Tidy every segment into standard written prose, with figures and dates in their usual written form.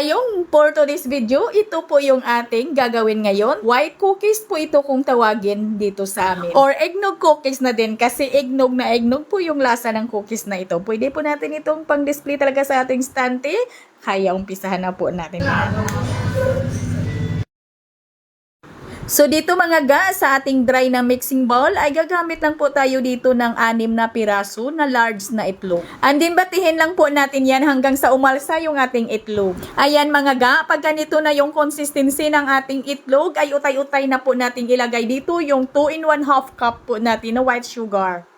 ngayong for today's video, ito po yung ating gagawin ngayon. White cookies po ito kung tawagin dito sa amin. Or eggnog cookies na din kasi eggnog na eggnog po yung lasa ng cookies na ito. Pwede po natin itong pang-display talaga sa ating stante. Kaya umpisahan na po natin. So dito mga ga, sa ating dry na mixing bowl ay gagamit lang po tayo dito ng 6 na piraso na large na itlog. Andin batihin lang po natin yan hanggang sa umalsa yung ating itlog. Ayan mga ga, pag ganito na yung consistency ng ating itlog ay utay-utay na po natin ilagay dito yung 2 in 1/2 cup po natin na white sugar.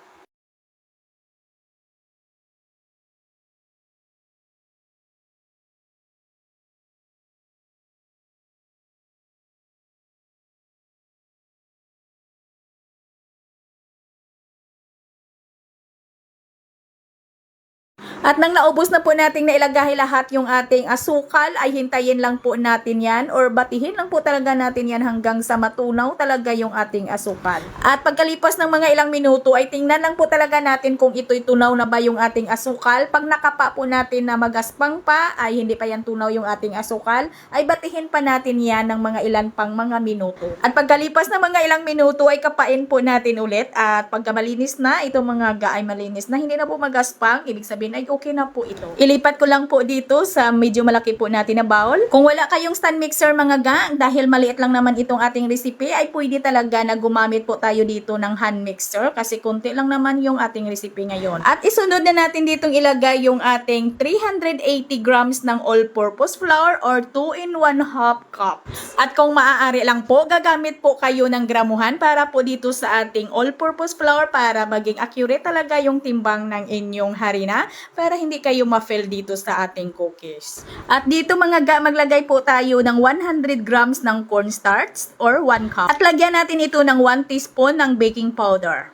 At nang naubos na po nating nailagay lahat yung ating asukal, ay hintayin lang po natin yan or batihin lang po talaga natin yan hanggang sa matunaw talaga yung ating asukal. At pagkalipas ng mga ilang minuto ay tingnan lang po talaga natin kung ito'y tunaw na ba yung ating asukal. Pag nakapa po natin na magaspang pa, ay hindi pa yan tunaw yung ating asukal, ay batihin pa natin yan ng mga ilan pang mga minuto. At pagkalipas ng mga ilang minuto ay kapain po natin ulit at pagka malinis na, itong mga ga ay malinis na hindi na po magaspang, ibig sabihin ay okay na po ito. Ilipat ko lang po dito sa medyo malaki po natin na bowl. Kung wala kayong stand mixer mga ga, dahil maliit lang naman itong ating recipe, ay pwede talaga na gumamit po tayo dito ng hand mixer kasi konti lang naman yung ating recipe ngayon. At isunod na natin ditong ilagay yung ating 380 grams ng all-purpose flour or 2 in 1/2 cup. At kung maaari lang po, gagamit po kayo ng gramuhan para po dito sa ating all-purpose flour para maging accurate talaga yung timbang ng inyong harina para hindi kayo ma-fail dito sa ating cookies. At dito mga ga, maglagay po tayo ng 100 grams ng cornstarch or 1 cup. At lagyan natin ito ng 1 teaspoon ng baking powder.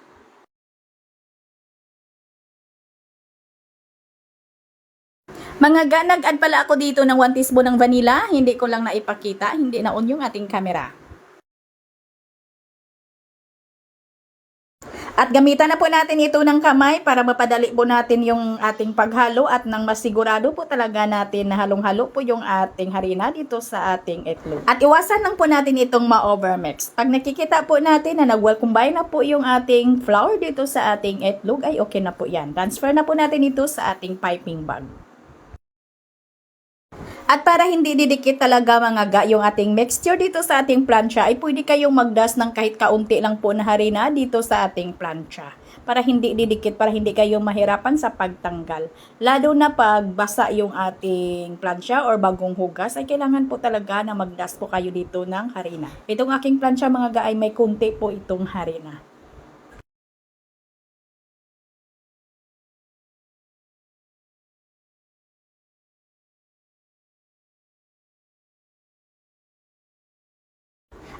Mga ga, nag-add pala ako dito ng 1 teaspoon ng vanilla. Hindi ko lang naipakita, hindi na on yung ating camera. At gamitan na po natin ito ng kamay para mapadali po natin yung ating paghalo at nang masigurado po talaga natin na halong-halo po yung ating harina dito sa ating itlog. At iwasan lang po natin itong ma-overmix. Pag nakikita po natin na nag-well combine na po yung ating flour dito sa ating itlog ay okay na po yan. Transfer na po natin ito sa ating piping bag. At para hindi didikit talaga mga ga yung ating mixture dito sa ating plancha ay pwede kayong magdas ng kahit kaunti lang po na harina dito sa ating plancha. Para hindi didikit, para hindi kayo mahirapan sa pagtanggal. Lalo na pag basa yung ating plancha or bagong hugas ay kailangan po talaga na magdas po kayo dito ng harina. Itong aking plancha mga ga ay may kunti po itong harina.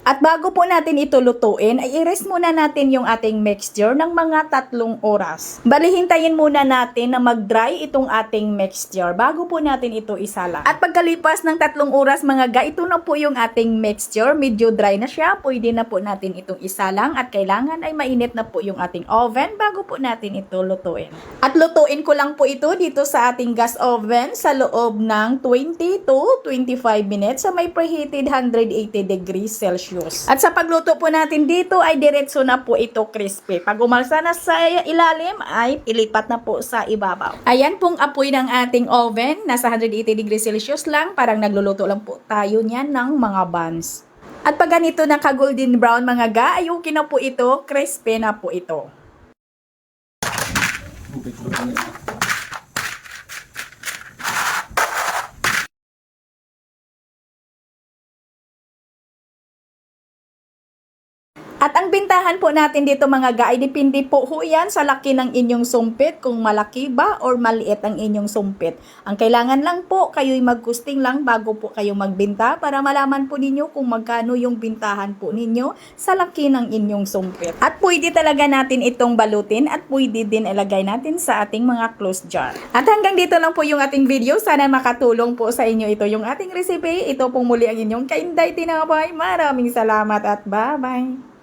At bago po natin ito lutuin, ay i-rest muna natin yung ating mixture ng mga 3 oras. Bali, hintayin muna natin na mag-dry itong ating mixture bago po natin ito isalang. At pagkalipas ng 3 oras mga ga, ito na po yung ating mixture. Medyo dry na siya. Pwede na po natin itong isalang at kailangan ay mainit na po yung ating oven bago po natin ito lutuin. At lutuin ko lang po ito dito sa ating gas oven sa loob ng 20 to 25 minutes sa may preheated 180 degrees Celsius. At sa pagluto po natin dito ay diretso na po ito crispy. Pag umalsa na sa ilalim ay ilipat na po sa ibabaw. Ayan pong apoy ng ating oven. Nasa 180 degrees Celsius lang. Parang nagluluto lang po tayo niyan ng mga buns. At pag ganito na ka-golden brown mga ga, ay okay na po ito. Crispy na po ito. At ang bintahan po natin dito mga ga ay depende po ho yan sa laki ng inyong sumpit, kung malaki ba or maliit ang inyong sumpit. Ang kailangan lang po, kayo'y mag-costing lang bago po kayo magbenta para malaman po ninyo kung magkano yung bintahan po ninyo sa laki ng inyong sumpit. At pwede talaga natin itong balutin at pwede din ilagay natin sa ating mga closed jar. At hanggang dito lang po yung ating video. Sana makatulong po sa inyo ito yung ating recipe. Ito pong muli ang inyong Kainday Tinapay. Maraming salamat at bye-bye!